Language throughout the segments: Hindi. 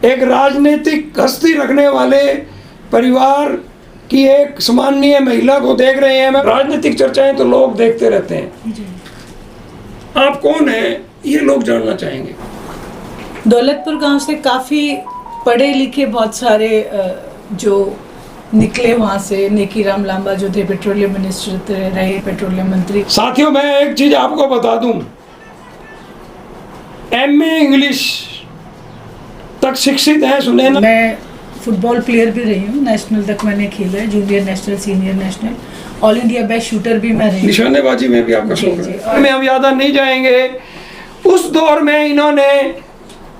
एक राजनीतिक हस्ती रखने वाले परिवार की एक सम्मानीय महिला को देख रहे हैं। राजनीतिक चर्चाएं तो लोग देखते रहते हैं, आप कौन हैं ये लोग जानना चाहेंगे। दौलतपुर गांव से काफ़ी पढ़े लिखे बहुत सारे जो निकले वहाँ से, नेकीराम लांबा जो थे पेट्रोलियम मिनिस्टर रहे, पेट्रोलियम मंत्री। साथियों, मैं एक चीज आपको बता दूं, एमए इंग्लिश तक शिक्षित है सुनैना। मैं फुटबॉल प्लेयर भी रही हूँ, नेशनल तक मैंने खेला है, junior national, senior national, all India best shooter भी मैं रही। निशानेबाजी में भी आपका शौक है। में हम ज़्यादा नहीं जाएंगे। उस दौर में इन्होंने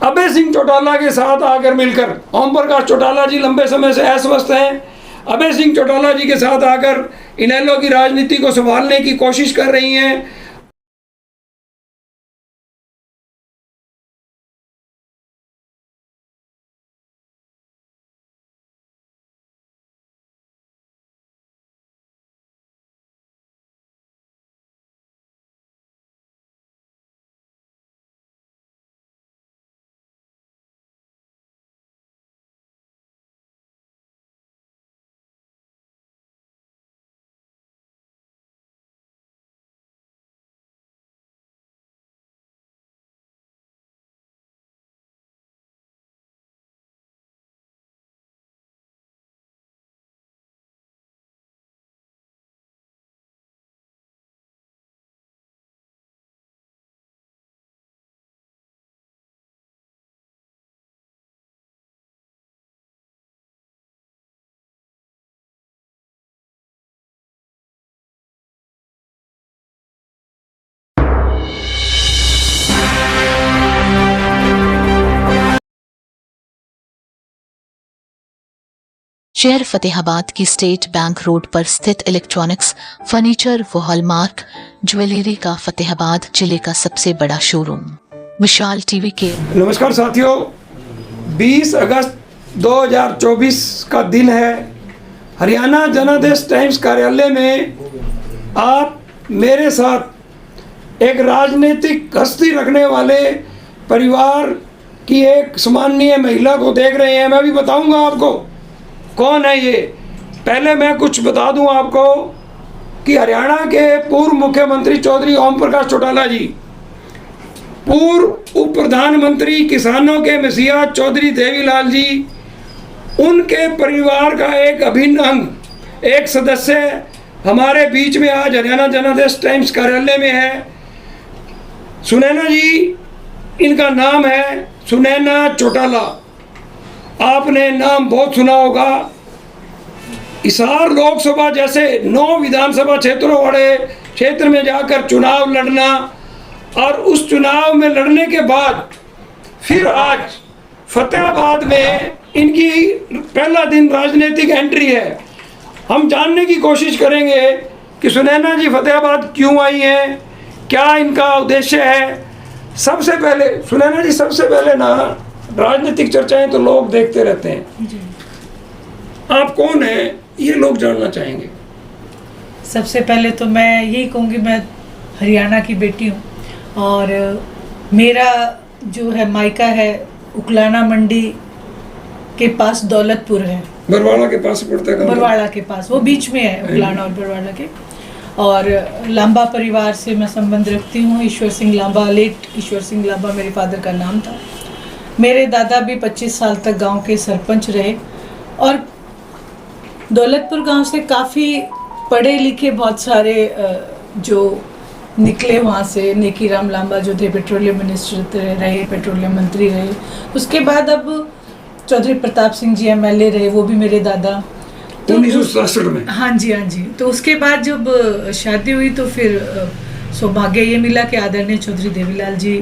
अभय सिंह चौटाला के साथ आकर मिलकर, ओम प्रकाश चौटाला जी लंबे समय से अस्वस्थ हैं, अभय सिंह चौटाला जी के साथ आकर इनेलो की राजनीति को संभालने की कोशिश कर रही हैं। शहर फतेहाबाद की स्टेट बैंक रोड पर स्थित इलेक्ट्रॉनिक्स, फर्नीचर व हॉलमार्क ज्वेलरी का फतेहाबाद जिले का सबसे बड़ा शोरूम विशाल टीवी के। नमस्कार साथियों, 20 अगस्त 2024 का दिन है। हरियाणा जनादेश टाइम्स कार्यालय में आप मेरे साथ एक राजनीतिक हस्ती रखने वाले परिवार की एक सम्मानीय महिला को देख रहे हैं। मैं भी बताऊंगा आपको कौन है ये। पहले मैं कुछ बता दूं आपको कि हरियाणा के पूर्व मुख्यमंत्री चौधरी ओम प्रकाश चौटाला जी, पूर्व उप प्रधानमंत्री किसानों के मसीहा चौधरी देवीलाल जी, उनके परिवार का एक अभिन्न अंग, एक सदस्य हमारे बीच में आज हरियाणा जनादेश टाइम्स कार्यालय में है। सुनैना जी, इनका नाम है सुनैना चौटाला। आपने नाम बहुत सुना होगा। हिसार लोकसभा जैसे 9 विधानसभा क्षेत्रों वाले क्षेत्र में जाकर चुनाव लड़ना, और उस चुनाव में लड़ने के बाद फिर आज फतेहाबाद में इनकी पहला दिन राजनीतिक एंट्री है। हम जानने की कोशिश करेंगे कि सुनैना जी फतेहाबाद क्यों आई हैं, क्या इनका उद्देश्य है। सबसे पहले सुनैना जी, सबसे पहले ना, राजनीतिक चर्चाएं तो लोग देखते रहते हैं, आप कौन हैं ये लोग जानना चाहेंगे। सबसे पहले तो मैं यही कहूँगी, मैं हरियाणा की बेटी हूँ और मेरा जो है मायका है उकलाना मंडी के पास दौलतपुर है, बरवाड़ा के पास पड़ता है। बरवाड़ा के पास, वो बीच में है उकलाना और बरवाड़ा के। और लांबा परिवार से मैं संबंध रखती हूँ। ईश्वर सिंह लांबा, लेट ईश्वर सिंह लांबा मेरे फादर का नाम था। मेरे दादा भी 25 साल तक गांव के सरपंच रहे। और दौलतपुर गांव से काफ़ी पढ़े लिखे बहुत सारे जो निकले वहाँ से, नेकीराम लांबा जो थे पेट्रोलियम मिनिस्टर रहे, पेट्रोलियम मंत्री रहे। उसके बाद अब चौधरी प्रताप सिंह जी MLA रहे, वो भी मेरे दादा। तो 1967 में। हाँ जी, हाँ जी। तो उसके बाद जब शादी हुई तो फिर सौभाग्य ये मिला कि आदरणीय चौधरी देवीलाल जी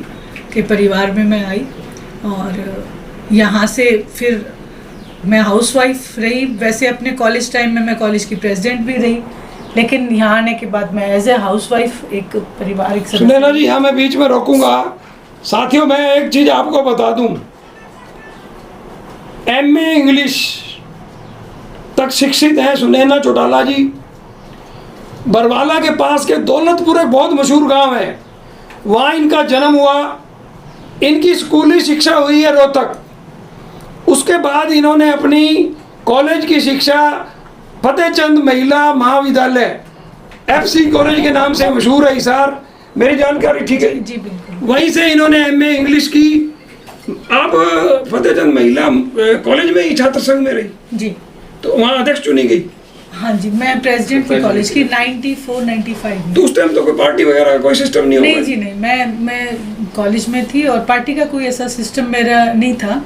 के परिवार में मैं आई। और यहाँ से फिर मैं हाउसवाइफ रही। वैसे अपने कॉलेज टाइम में मैं कॉलेज की प्रेसिडेंट भी रही, लेकिन यहाँ आने के बाद मैं एज ए हाउसवाइफ एक पारिवारिक सदस्य। सुनैना जी, यहाँ मैं बीच में रोकूंगा। साथियों, मैं एक चीज़ आपको बता दूं, MA इंग्लिश तक शिक्षित हैं सुनैना चौटाला जी। बरवाला के पास के दौलतपुर एक बहुत मशहूर गांव है, वहाँ इनका जन्म हुआ। इनकी स्कूली शिक्षा हुई है रोहतक। उसके बाद इन्होंने अपनी कॉलेज की शिक्षा फतेहचंद महिला महाविद्यालय FC कॉलेज के नाम से मशहूर है हिसार, मेरी जानकारी ठीक है? जी बिल्कुल। वहीं से इन्होंने MA इंग्लिश की। आप फतेहचंद महिला कॉलेज में ही छात्र संघ में रही, जी। तो वहाँ अध्यक्ष चुनी गई। हाँ जी, मैं प्रेसिडेंट थी कॉलेज की 94-95 में। तो उस टाइम तो कोई पार्टी वगैरह का कोई सिस्टम नहीं होगा? नहीं जी नहीं, मैं कॉलेज में थी और पार्टी का कोई ऐसा सिस्टम मेरा नहीं था,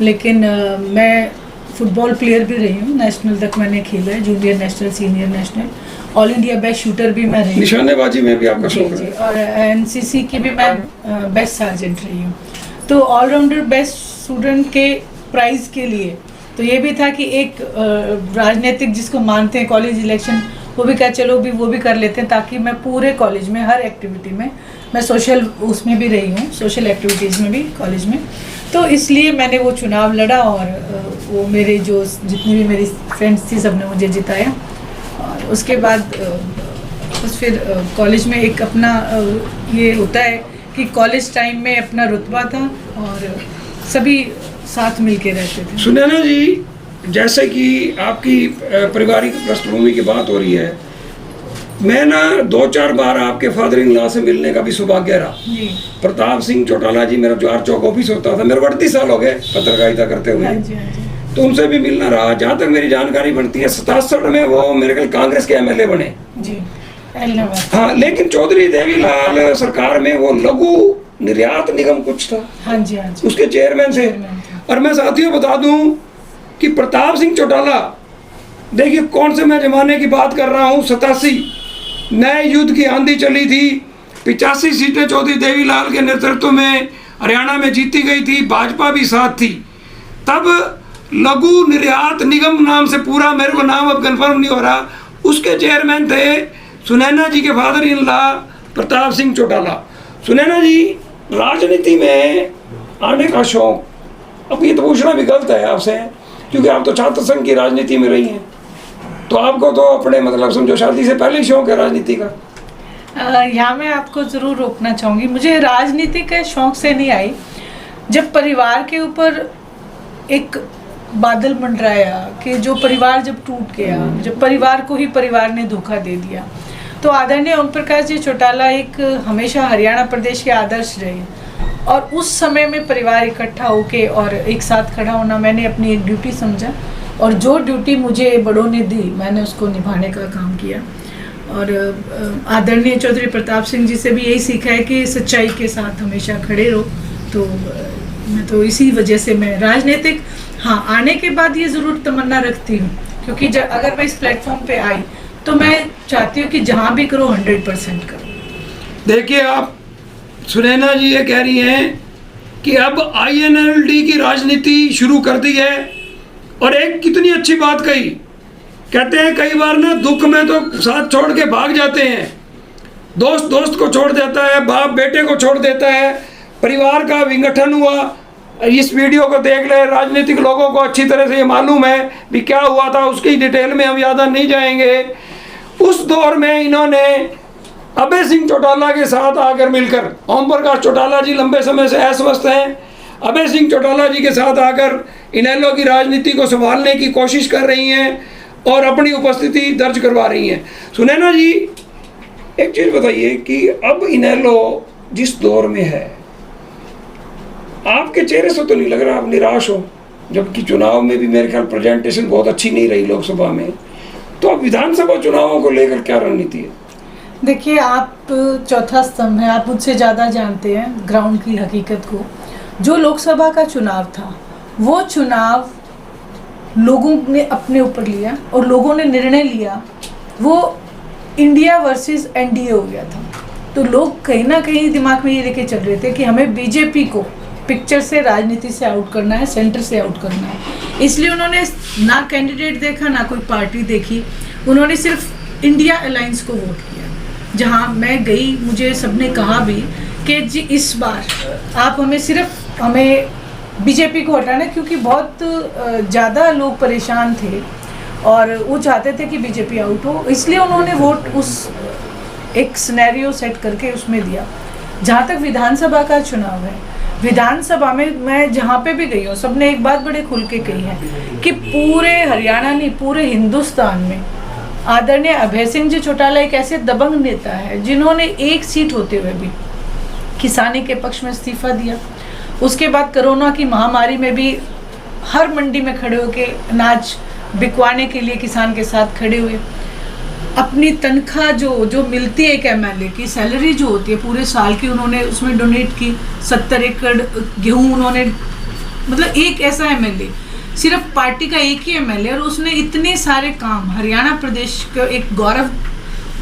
लेकिन मैं फुटबॉल प्लेयर भी रही हूँ, नेशनल तक मैंने खेला है, junior national, senior national, all India best shooter भी मैं रही हूँ। निशानेबाजी में भी आपका जी शौक जी, है? और NCC की भी मैं बेस्ट सार्जेंट रही हूँ। तो ऑलराउंडर बेस्ट स्टूडेंट के प्राइज के लिए तो ये भी था कि एक राजनीतिक जिसको मानते हैं कॉलेज इलेक्शन, वो भी कहा चलो भी वो भी कर लेते हैं, ताकि मैं पूरे कॉलेज में हर एक्टिविटी में, मैं सोशल उसमें भी रही हूँ, सोशल एक्टिविटीज़ में भी कॉलेज में, तो इसलिए मैंने वो चुनाव लड़ा और वो मेरे जो जितनी भी मेरी फ्रेंड्स थी सबने मुझे जिताया। और उसके बाद बस फिर कॉलेज में एक अपना ये होता है कि कॉलेज टाइम में अपना रुतबा था और सभी साथ मिलके रहते थे। सुनैना जी, जैसे कि आपकी पारिवारिक पृष्ठभूमि की बात हो रही है, मैं ना 2-4 बार आपके फादर इन लॉ से मिलने का भी सौभाग्य रहा। जी। प्रताप सिंह चौटाला जी, मेरा ज्वार चौक ऑफिस होता था, मेरे को 38 साल हो गए पत्रकारिता करते हुए। हाँ जी, हाँ जी। तो उनसे भी मिलना रहा। जहाँ तक मेरी जानकारी बनती है 67 में वो मेरे ख्याल कांग्रेस के MLA बने। जी, एलनाबाद। हाँ, लेकिन चौधरी देवीलाल सरकार में वो लघु निर्यात निगम कुछ था, हाँ जी, हाँ जी। उसके चेयरमैन थे। और मैं साथियों बता दूं कि प्रताप सिंह चौटाला, देखिए कौन से मैं जमाने की बात कर रहा हूँ, 87 नए युद्ध की आंधी चली थी, 85 सीटें चौधरी देवीलाल के नेतृत्व में हरियाणा में जीती गई थी, भाजपा भी साथ थी। तब लघु निर्यात निगम नाम से पूरा, मेरे को नाम अब कंफर्म नहीं हो रहा, उसके चेयरमैन थे सुनैना जी के father in law Pratap Singh Chautala. Sunaina ji, राजनीति में आने का शौक, अब ये तो पूछना भी गलत है आपसे, क्योंकि आप तो छात्र संघ की राजनीति में रही हैं, तो आपको तो अपने मतलब समझो शादी से पहले ही शौक है राजनीति का। यहाँ मैं आपको ज़रूर रोकना चाहूँगी, मुझे राजनीति के शौक से नहीं आई। जब परिवार के ऊपर एक बादल मंडराया कि जो परिवार जब टूट गया, जब परिवार को ही परिवार ने धोखा दे दिया, तो आदरणीय ओम प्रकाश जी चौटाला एक हमेशा हरियाणा प्रदेश के आदर्श रहे, और उस समय में परिवार इकट्ठा होके और एक साथ खड़ा होना मैंने अपनी एक ड्यूटी समझा, और जो ड्यूटी मुझे बड़ों ने दी मैंने उसको निभाने का काम किया। और आदरणीय चौधरी प्रताप सिंह जी से भी यही सीखा है कि सच्चाई के साथ हमेशा खड़े रहो। तो मैं तो इसी वजह से मैं राजनीतिक, हाँ, आने के बाद ये ज़रूर तमन्ना रखती हूँ, क्योंकि अगर मैं इस प्लेटफॉर्म पे आई तो मैं चाहती हूँ कि जहाँ भी करो 100% करो। देखिए, आप सुनैना जी ये कह रही हैं कि अब INLD की राजनीति शुरू कर दी है, और एक कितनी अच्छी बात कही, कहते हैं कई बार ना दुख में तो साथ छोड़ के भाग जाते हैं, दोस्त दोस्त को छोड़ देता है, बाप बेटे को छोड़ देता है, परिवार का विघटन हुआ। इस वीडियो को देख ले, राजनीतिक लोगों को अच्छी तरह से ये मालूम है भी क्या हुआ था, उसकी डिटेल में हम ज़्यादा नहीं जाएंगे। उस दौर में इन्होंने अभय सिंह चौटाला के साथ आकर मिलकर, ओम प्रकाश चौटाला जी लंबे समय से अस्वस्थ हैं, अभय सिंह चौटाला जी के साथ आकर इनेलो की राजनीति को संभालने की कोशिश कर रही हैं और अपनी उपस्थिति दर्ज करवा रही हैं। सुनैना जी, एक चीज़ बताइए कि अब इनेलो जिस दौर में है, आपके चेहरे से तो नहीं लग रहा आप निराश हो, जबकि चुनाव में भी मेरे ख्याल प्रेजेंटेशन बहुत अच्छी नहीं रही लोकसभा में, तो अब विधानसभा चुनावों को लेकर क्या रणनीति है? देखिए, आप चौथा स्तंभ है, आप मुझसे ज़्यादा जानते हैं ग्राउंड की हकीकत को। जो लोकसभा का चुनाव था, वो चुनाव लोगों ने अपने ऊपर लिया और लोगों ने निर्णय लिया, वो इंडिया वर्सेस NDA हो गया था। तो लोग कहीं ना कहीं दिमाग में ये लेके चल रहे थे कि हमें बीजेपी को पिक्चर से, राजनीति से आउट करना है, सेंटर से आउट करना है। इसलिए उन्होंने ना कैंडिडेट देखा, ना कोई पार्टी देखी, उन्होंने सिर्फ इंडिया अलायंस को वोट किया। जहां मैं गई, मुझे सबने कहा भी कि जी इस बार आप हमें बीजेपी को हटाना, क्योंकि बहुत ज़्यादा लोग परेशान थे और वो चाहते थे कि बीजेपी आउट हो, इसलिए उन्होंने वोट उस एक सिनेरियो सेट करके उसमें दिया। जहाँ तक विधानसभा का चुनाव है, विधानसभा में मैं जहाँ पे भी गई हूँ सबने एक बात बड़े खुल के कही है कि पूरे हरियाणा नहीं पूरे हिंदुस्तान में आदरणीय अभय सिंह जी चौटाला एक ऐसे दबंग नेता है जिन्होंने एक सीट होते हुए भी किसानी के पक्ष में इस्तीफा दिया। उसके बाद कोरोना की महामारी में भी हर मंडी में खड़े होके अनाज बिकवाने के लिए किसान के साथ खड़े हुए। अपनी तनख्वाह जो मिलती है एक एमएलए की सैलरी जो होती है पूरे साल की उन्होंने उसमें डोनेट की। 70 एकड़ गेहूं उन्होंने, मतलब एक ऐसा एमएलए, सिर्फ पार्टी का एक ही एमएलए, और उसने इतने सारे काम हरियाणा प्रदेश का एक गौरव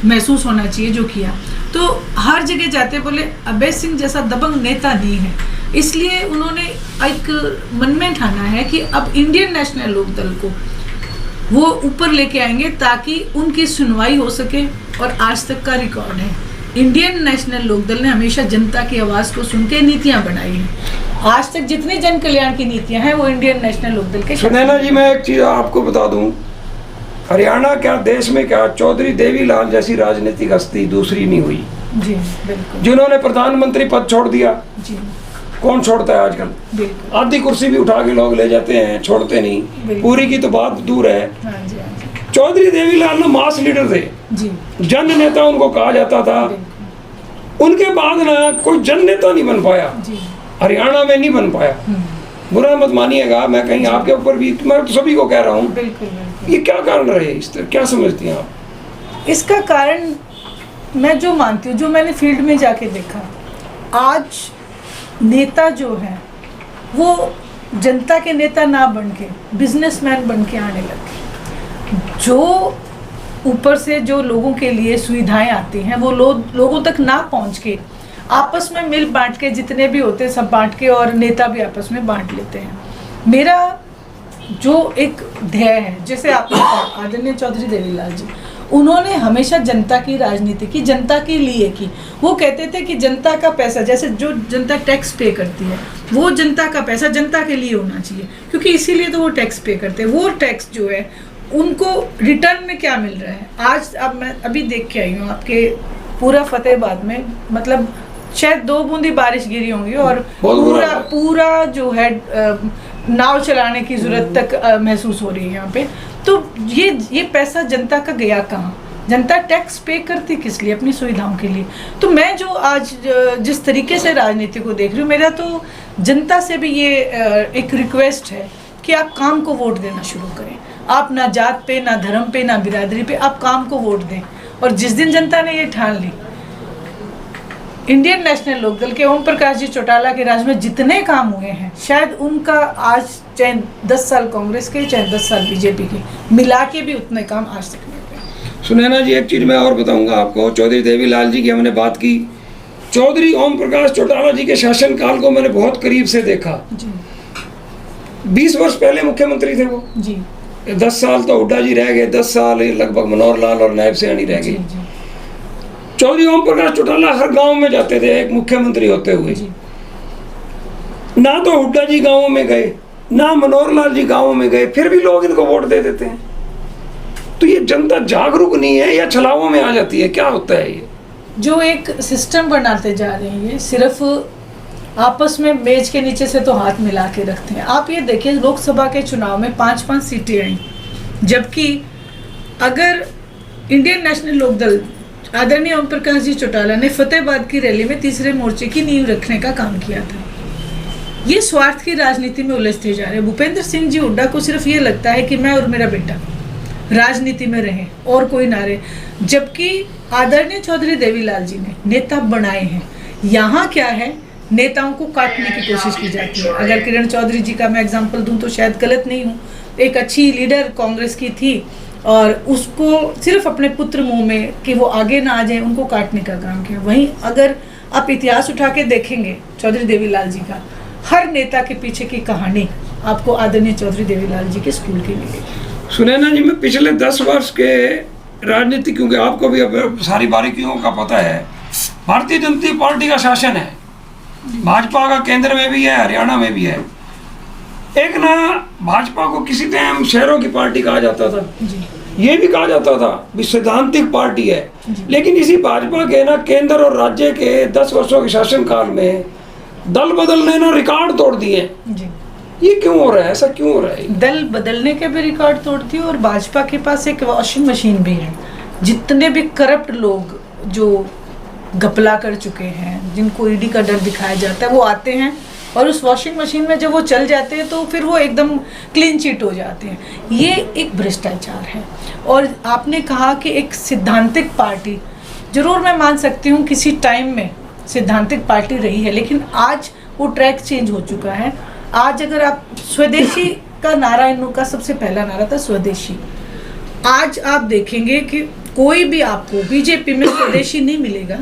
महसूस होना चाहिए जो किया। तो हर जगह जाते बोले अभय सिंह जैसा दबंग नेता नहीं है, इसलिए उन्होंने एक मन में ठाना है कि अब इंडियन नेशनल लोकदल को वो ऊपर लेके आएंगे ताकि उनकी सुनवाई हो सके। और आज तक का रिकॉर्ड है इंडियन नेशनल लोकदल ने हमेशा जनता की आवाज़ को सुन के नीतियाँ बनाई हैं। आज तक जितनी जन कल्याण की नीतियाँ हैं वो इंडियन नेशनल लोकदल के। सुनैना जी, मैं एक चीज़ आपको बता दूं, हरियाणा क्या देश में क्या चौधरी देवीलाल जैसी राजनीतिक हस्ती दूसरी नहीं हुई। जी बिल्कुल। जिन्होंने प्रधानमंत्री पद छोड़ दिया। जी कौन छोड़ता है आजकल? बिल्कुल। आधी कुर्सी भी उठा के लोग ले जाते हैं, छोड़ते नहीं। पूरी की तो बात दूर है। हाँ जी, हाँ जी। चौधरी देवीलाल ना मास लीडर थे, जी जन नेता उनको कहा जाता था। उनके बाद ना कोई जन नेता नहीं बन पाया, जी हरियाणा में नहीं बन पाया। बुरा मत मानिएगा, मैं कहीं आपके ऊपर भी, मैं तो सभी को कह रहा हूँ। बिल्कुल बिल्कुल। ये क्या कारण रहे, इस तरह क्या समझती हैं आप? इसका कारण मैं जो मानती हूँ, जो मैंने फील्ड में जाके देखा, आज नेता जो है वो जनता के नेता ना बन के बिजनेसमैन बन के आने लगे। जो ऊपर से जो लोगों के लिए सुविधाएं आती हैं वो लोगों तक ना पहुंच के आपस में मिल बांट के जितने भी होते सब बांट के, और नेता भी आपस में बांट लेते हैं। मेरा जो एक ध्येय है, जैसे आपने कहा आदरणीय चौधरी देवीलाल जी, उन्होंने हमेशा जनता की राजनीति की, जनता के लिए की। वो कहते थे कि जनता का पैसा, जैसे जो जनता टैक्स पे करती है, वो जनता का पैसा जनता के लिए होना चाहिए, क्योंकि इसीलिए तो वो टैक्स पे करते हैं। वो टैक्स जो है उनको रिटर्न में क्या मिल रहा है। आज अब मैं अभी देख के आई हूँ आपके पूरा फतेहाबाद में, मतलब शायद 2 बूंदी बारिश गिरी होंगी और पूरा जो है नाव चलाने की जरूरत तक महसूस हो रही है यहाँ पे। तो ये पैसा जनता का गया कहाँ? जनता टैक्स पे करती किस लिए? अपनी सुविधाओं के लिए। तो मैं जो आज जिस तरीके से राजनीति को देख रही हूँ, मेरा तो जनता से भी ये एक रिक्वेस्ट है कि आप काम को वोट देना शुरू करें। आप ना जात पे, ना धर्म पे, ना बिरादरी पे, आप काम को वोट दें। और जिस दिन जनता ने ये ठान ली, इंडियन नेशनल लोकदल के ओम प्रकाश जी चौटाला के राज में जितने काम हुए हैं, शायद उनका आज चाहे 10 साल कांग्रेस के चाहे 10 साल बीजेपी के मिला के भी उतने काम आज तक नहीं हुए। सुनैना जी, एक चीज़ मैं और बताऊंगा आपको। चौधरी देवीलाल जी की हमने बात की, चौधरी ओम प्रकाश चौटाला जी के शासनकाल को मैंने बहुत करीब से देखा। जी 20 वर्ष पहले मुख्यमंत्री थे वो। जी 10 साल तो हुड्डा जी रह गए, 10 साल लगभग मनोहर लाल और नायब सिंहानी रह गई। चौधरी ओम प्रकाश चौटाला हर गांव में जाते थे एक मुख्यमंत्री होते हुए। ना तो हुड्डा जी गांवों में गए, ना मनोहर लाल जी गांवों में गए, फिर भी लोग इनको वोट दे देते हैं। तो ये जनता जागरूक नहीं है या छलावों में आ जाती है? क्या होता है ये जो एक सिस्टम बनाते जा रहे हैं? ये सिर्फ आपस में मेज के नीचे से तो हाथ मिला के रखते हैं। आप ये देखिए, लोकसभा के चुनाव में 5-5 सीटें आई, जबकि अगर इंडियन नेशनल लोकदल आदरणीय ओम प्रकाश जी चौटाला ने फतेहाबाद की रैली में तीसरे मोर्चे की नींव रखने का काम किया था। ये स्वार्थ की राजनीति में उलझते जा रहे हैं। भूपेंद्र सिंह जी हुड्डा को सिर्फ ये लगता है कि मैं और मेरा बेटा राजनीति में रहे और कोई ना रहे, जबकि आदरणीय चौधरी देवीलाल जी ने नेता बनाए हैं। यहाँ क्या है, नेताओं को काटने की कोशिश की जाती है। अगर किरण चौधरी जी का मैं एग्जांपल दूं तो शायद गलत नहीं हूँ, एक अच्छी लीडर कांग्रेस की थी और उसको सिर्फ अपने पुत्र मुंह में कि वो आगे ना आ जाए, उनको काटने का काम किया। वहीं अगर आप इतिहास उठा के देखेंगे चौधरी देवीलाल जी का, हर नेता के पीछे की कहानी आपको आदरणीय चौधरी देवीलाल जी के स्कूल की मिलेगी। सुनैना जी, मैं पिछले 10 वर्ष के राजनीति, क्योंकि आपको भी अब सारी बारीकियों का पता है, भारतीय जनता पार्टी का शासन है, भाजपा का केंद्र में भी है, हरियाणा में भी है। एक ना भाजपा को किसी टाइम शहरों की पार्टी कहा जाता था, ये भी कहा जाता था भी सैद्धांतिक पार्टी है। लेकिन इसी भाजपा के ना केंद्र और राज्य के 10 वर्षों के शासन काल में दल बदलने ना रिकॉर्ड तोड़ दिए। जी, ये क्यों हो रहा है, ऐसा क्यों हो रहा है? दल बदलने के भी रिकॉर्ड तोड़ती है और भाजपा के पास एक वॉशिंग मशीन भी है। जितने भी करप्ट लोग जो घपला कर चुके हैं, जिनको ईडी का डर दिखाया जाता है, वो आते हैं और उस वॉशिंग मशीन में जब वो चल जाते हैं तो फिर वो एकदम क्लीन चिट हो जाते हैं। ये एक भ्रष्टाचार है। और आपने कहा कि एक सिद्धांतिक पार्टी, जरूर मैं मान सकती हूँ किसी टाइम में सिद्धांतिक पार्टी रही है, लेकिन आज वो ट्रैक चेंज हो चुका है। आज अगर आप स्वदेशी का नारा, इनका सबसे पहला नारा था स्वदेशी। आज आप देखेंगे कि कोई भी आपको बीजेपी में स्वदेशी नहीं मिलेगा।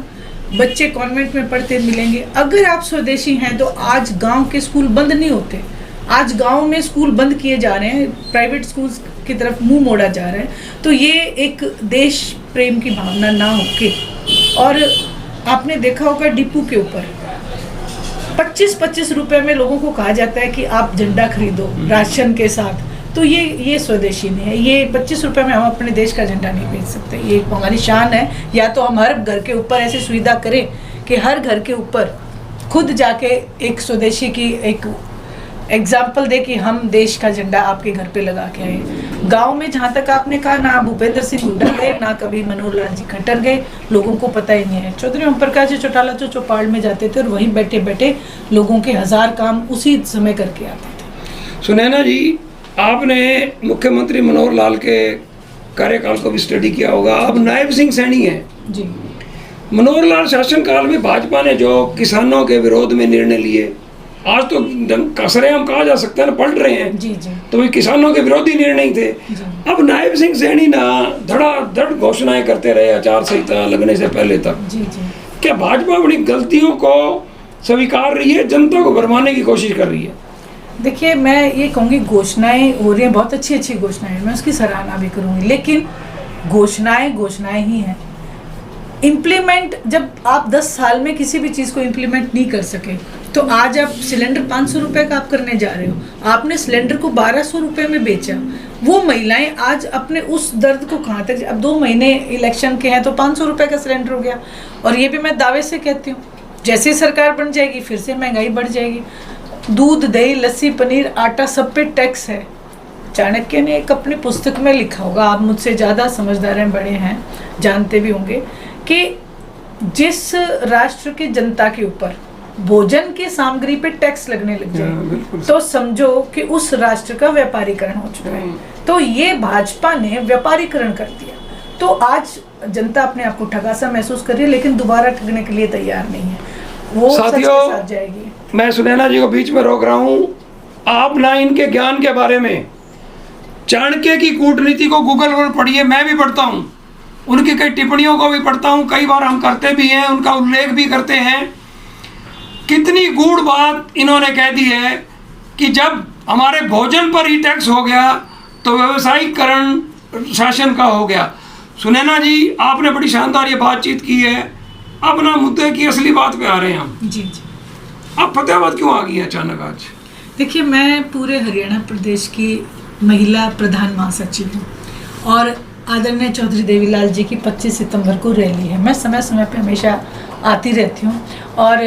बच्चे कॉन्वेंट में पढ़ते मिलेंगे। अगर आप स्वदेशी हैं तो आज गांव के स्कूल बंद नहीं होते। आज गांव में स्कूल बंद किए जा रहे हैं, प्राइवेट स्कूल्स की तरफ मुंह मोड़ा जा रहा है। तो ये एक देश प्रेम की भावना ना होके। और आपने देखा होगा डिपू के ऊपर 25-25 रुपए में लोगों को कहा जाता है कि आप झंडा खरीदो राशन के साथ। तो ये स्वदेशी नहीं है। ये 25 रुपए में हम अपने देश का झंडा नहीं बेच सकते। ये हमारी शान है। या तो हम हर घर के ऊपर ऐसी सुविधा करें कि हर घर के ऊपर खुद जाके एक स्वदेशी की एक एग्जाम्पल दे कि हम देश का झंडा आपके घर पे लगा के आए। गांव में जहाँ तक आपने कहा, ना भूपेंद्र सिंह हुड्डा गए, ना कभी मनोहर लाल जी खट्टर गए, लोगों को पता ही नहीं है। चौधरी ओम प्रकाश जी चौटाला जो चौपाल में जाते थे और वहीं बैठे बैठे लोगों के 1000 काम उसी समय करके आते थे। सुनैना जी, आपने मुख्यमंत्री मनोहर लाल के कार्यकाल को भी स्टडी किया होगा। अब नायब सिंह सैनी हैं जी। मनोहर लाल शासनकाल में भाजपा ने जो किसानों के विरोध में निर्णय लिए, आज तो कसरेआम कहा जा सकता है ना, पलट रहे हैं। जी जी। तो वे किसानों के विरोधी निर्णय थे। अब नायब सिंह सैनी ना धड़ाधड़ घोषणाएं करते रहे आचार संहिता लगने से पहले तक। जी जी। क्या भाजपा अपनी गलतियों को स्वीकार रही है, जनता को भरमाने की कोशिश कर रही है? देखिए, मैं ये कहूँगी घोषणाएं हो रही हैं, बहुत अच्छी अच्छी घोषणाएं, मैं उसकी सराहना भी करूँगी, लेकिन घोषणाएं घोषणाएं ही हैं। इम्प्लीमेंट जब आप 10 साल में किसी भी चीज़ को इम्प्लीमेंट नहीं कर सके, तो आज आप सिलेंडर 500 रुपये का आप करने जा रहे हो। आपने सिलेंडर को 1200 रुपये में बेचा। वो महिलाएं आज अपने उस दर्द को कहाँ तक, अब 2 महीने इलेक्शन के हैं तो 500 रुपये का सिलेंडर हो गया। और ये भी मैं दावे से कहती हूँ, जैसे सरकार बन जाएगी फिर से महंगाई बढ़ जाएगी। दूध, दही, लस्सी, पनीर, आटा, सब पे टैक्स है। चाणक्य ने एक अपनी पुस्तक में लिखा होगा, आप मुझसे ज़्यादा समझदार हैं, बड़े हैं, जानते भी होंगे, कि जिस राष्ट्र की जनता के ऊपर भोजन की सामग्री पे टैक्स लगने लग जाए तो समझो कि उस राष्ट्र का व्यापारीकरण हो चुका है। तो ये भाजपा ने व्यापारीकरण कर दिया। तो आज जनता अपने आप को ठगा सा महसूस कर रही है, लेकिन दोबारा ठगने के लिए तैयार नहीं है। वो सच के साथ जाएगी। मैं सुनैना जी को बीच में रोक रहा हूँ। आप ना इनके ज्ञान के बारे में, चाणक्य की कूटनीति को गूगल पर पढ़िए, मैं भी पढ़ता हूँ, उनकी कई टिप्पणियों को भी पढ़ता हूँ, कई बार हम करते भी हैं, उनका उल्लेख भी करते हैं। कितनी गूढ़ बात इन्होंने कह दी है कि जब हमारे भोजन पर ही टैक्स हो गया तो व्यवसायीकरण शासन का हो गया। सुनैना जी, आपने बड़ी शानदार ये बातचीत की है। अब ना मुद्दे की असली बात पे आ रहे हैं हम। जी जी। अब फतेहाबाद क्यों आ गई है अचानक आज? देखिए, मैं पूरे हरियाणा प्रदेश की महिला प्रधान महासचिव हूँ और आदरणीय चौधरी देवीलाल जी की 25 सितंबर को रैली है। मैं समय समय पे हमेशा आती रहती हूँ और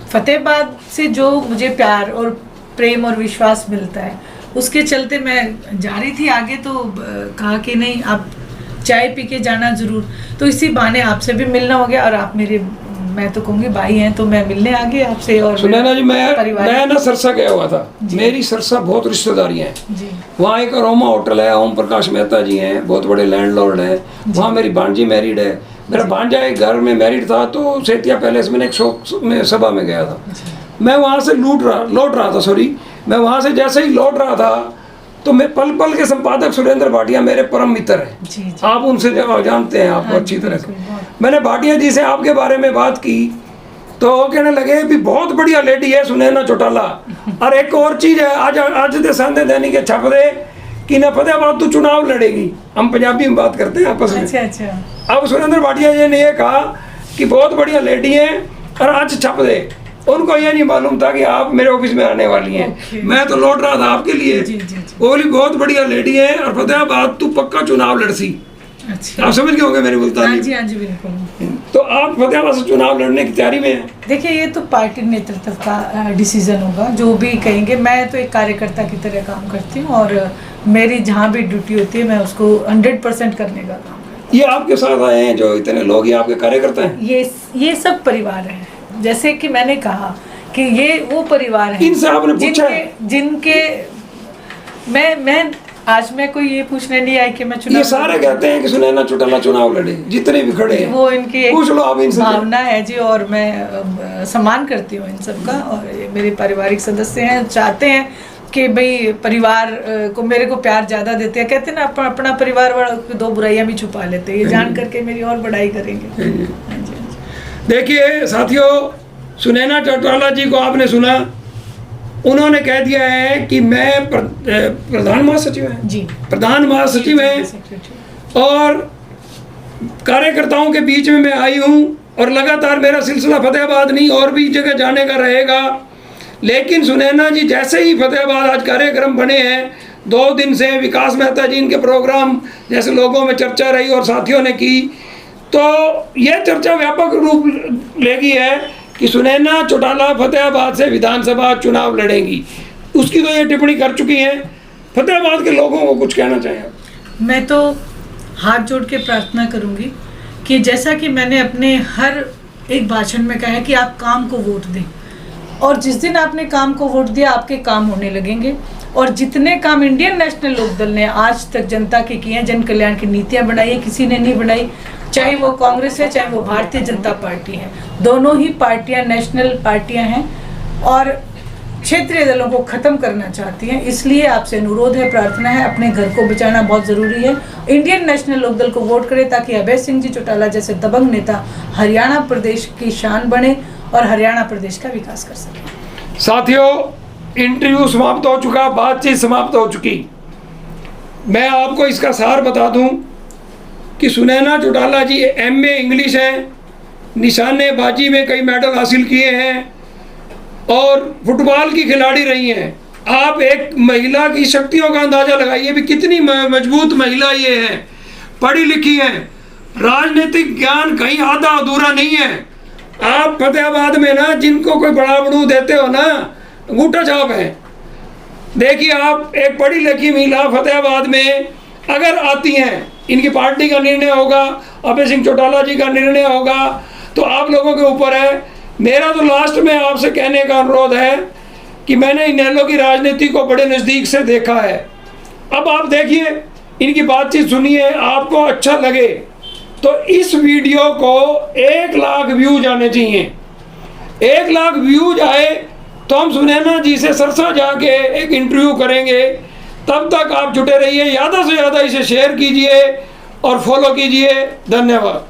फतेहाबाद से जो मुझे प्यार और प्रेम और विश्वास मिलता है, उसके चलते मैं जा रही थी आगे, तो कहा कि नहीं, आप चाय पी के जाना ज़रूर। तो इसी बहाने आपसे भी मिलना हो गया और आप मेरे, मैं तो कहूँगी भाई हैं, तो मैं मिलने आ गई आपसे। और सुनैना जी, मैं ना सरसा गया हुआ था। मेरी सरसा बहुत रिश्तेदारी हैं जी। वहाँ एक अरोमा होटल है, ओम प्रकाश मेहता जी हैं, बहुत बड़े लैंडलॉर्ड हैं। वहाँ मेरी भांजी मैरिड है। मेरा भांजा एक घर में मैरिड था, तो सेतिया पैलेस में एक शोक में सभा में गया था। मैं वहाँ से लौट रहा था। मैं वहाँ से जैसे ही लौट रहा था तो मैं पल पल के संपादक सुरेंद्र भाटिया मेरे परम मित्र हैं। आप उनसे जानते हैं, आपको अच्छी तरह से। मैंने भाटिया जी से आपके बारे में बात की तो वो कहने लगे भी बहुत बढ़िया लेडी है सुनैना चौटाला। और एक और चीज़ है, आज दे संदे दैनिक के छप दे कि ना फतेहाबाद तो चुनाव लड़ेगी। हम पंजाबी में बात करते हैं आपस में। अच्छा। अब सुरेंद्र भाटिया जी ने ये कहा कि बहुत बढ़िया लेडी है और आज छप दे। उनको ये नहीं मालूम था कि आप मेरे ऑफिस में आने वाली हैं। मैं तो लौट रहा था आपके लिए। वो बोली बहुत बढ़िया लेडी है और फतेहाबाद तू पक्का चुनाव लड़सी। अच्छा। आप समझ गए होंगे मेरी बोलता। हाँ जी, बिल्कुल। तो आप फतेहाबाद से चुनाव लड़ने की तैयारी में हैं? देखिए, ये तो पार्टी नेतृत्व का डिसीजन होगा, जो भी कहेंगे। मैं तो एक कार्यकर्ता की तरह काम करती हूँ और मेरी जहाँ भी ड्यूटी होती है मैं उसको 100% करने का काम करती ये आपके साथ आए हैं जो इतने लोग, ये आपके कार्यकर्ता हैं? हूँ। ये सब परिवार है, जैसे कि मैंने कहा कि ये वो परिवार है इनसे आपने पूछा है? जिनके मैं आज मैं कोई ये पूछने नहीं आई कि मैं ये चुनाव सारे कहते हैं कि सुनैना चौटाला चुनाव लड़े, जितने भी खड़े हैं। वो इनकी एक पूछ लो आप इनसे। भावना है जी, और मैं सम्मान करती हूँ इन सबका, और ये मेरे पारिवारिक सदस्य हैं, चाहते हैं कि भाई परिवार को मेरे को प्यार ज़्यादा देते हैं। कहते हैं ना, अपना परिवार वालों की दो बुराइयां भी छुपा लेते हैं, ये जान करके मेरी और बड़ाई करेंगे। हाँ जी, हाँ जी। देखिए साथियों, सुनैना चौटाला जी को आपने सुना, उन्होंने कह दिया है कि मैं प्रधान महासचिव हैं जी, प्रधान महासचिव हैं सेक्रेटरी। और कार्यकर्ताओं के बीच में मैं आई हूँ और लगातार मेरा सिलसिला फतेहाबाद नहीं और भी जगह जाने का रहेगा। लेकिन सुनैना जी जैसे ही फतेहाबाद आज कार्यक्रम बने हैं, 2 दिन से विकास मेहता जी इनके प्रोग्राम जैसे लोगों में चर्चा रही और साथियों ने की, तो यह चर्चा व्यापक रूप लेगी है कि सुनैना चौटाला फतेहाबाद से विधानसभा चुनाव लड़ेंगी। उसकी तो ये टिप्पणी कर चुकी हैं। फतेहाबाद के लोगों को कुछ कहना चाहिए? मैं तो हाथ जोड़ के प्रार्थना करूंगी कि जैसा कि मैंने अपने हर एक भाषण में कहा है कि आप काम को वोट दें, और जिस दिन आपने काम को वोट दिया आपके काम होने लगेंगे। और जितने काम इंडियन नेशनल लोकदल ने आज तक जनता के किए हैं, जन कल्याण की नीतियां बनाई है, किसी ने नहीं बनाई, चाहे वो कांग्रेस है चाहे वो भारतीय जनता पार्टी है, दोनों ही पार्टियां नेशनल पार्टियां हैं और क्षेत्रीय दलों को खत्म करना चाहती हैं। इसलिए आपसे अनुरोध है, प्रार्थना है, अपने घर को बचाना बहुत ज़रूरी है। इंडियन नेशनल लोकदल को वोट करें ताकि अभय सिंह जी चौटाला जैसे दबंग नेता हरियाणा प्रदेश की शान बने और हरियाणा प्रदेश का विकास कर सकें। साथियों, इंटरव्यू समाप्त हो चुका, बातचीत समाप्त हो चुकी। मैं आपको इसका सार बता दूं कि सुनैना चौटाला जी MA इंग्लिश हैं, निशानेबाजी में कई मेडल हासिल किए हैं और फुटबॉल की खिलाड़ी रही हैं। आप एक महिला की शक्तियों का अंदाज़ा लगाइए भी कितनी मजबूत महिला ये है, पढ़ी लिखी है, राजनीतिक ज्ञान कहीं आधा अधूरा नहीं है। आप फतेहाबाद में ना जिनको कोई बड़ा बड़ू देते हो ना, अंगूठा छाप है। देखिए, आप एक पढ़ी लिखी महिला फतेहाबाद में अगर आती हैं, इनकी पार्टी का निर्णय होगा, अभय सिंह चौटाला जी का निर्णय होगा, तो आप लोगों के ऊपर है। मेरा तो लास्ट में आपसे कहने का अनुरोध है कि मैंने इनेलो की राजनीति को बड़े नज़दीक से देखा है। अब आप देखिए, इनकी बातचीत सुनिए, आपको अच्छा लगे तो इस वीडियो को 1 लाख व्यूज आने चाहिए। 1 लाख व्यूज आए तो हम सुनैना जी से सरसा जाके एक इंटरव्यू करेंगे। तब तक आप जुटे रहिए, ज़्यादा से ज़्यादा इसे शेयर कीजिए और फॉलो कीजिए। धन्यवाद।